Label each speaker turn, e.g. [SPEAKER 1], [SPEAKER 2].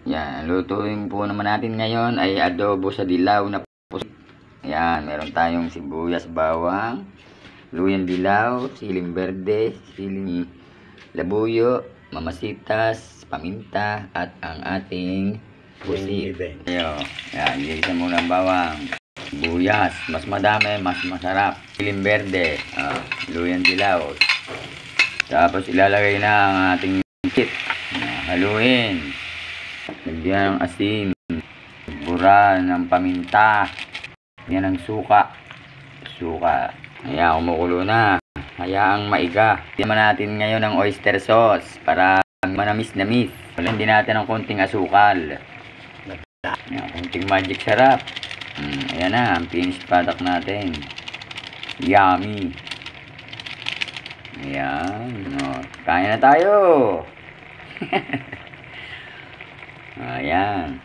[SPEAKER 1] Yan, lutuin po naman natin ngayon ay adobo sa dilaw na pusit. Yan, meron tayong sibuyas, bawang, luyang dilaw, siling berde, siling labuyo, mamasitas, paminta, at ang ating pusit. Ayo, yan, gisa muna ang bawang. Sibuyas, mas madami, mas masarap. Siling berde, luyang dilaw. Tapos ilalagay na ang ating pusit. Haluin. Lagyan ng asin, bura ng paminta, yan ang suka. Ayan, kumukulo na. Hayaang maiga. Timan natin ngayon ang oyster sauce para manamis-namis. Walang din natin ng konting asukal. Ayan, konting magic sarap. Ayan na, ang finished product natin. Yummy. Ayan, kain na tayo. Ayan.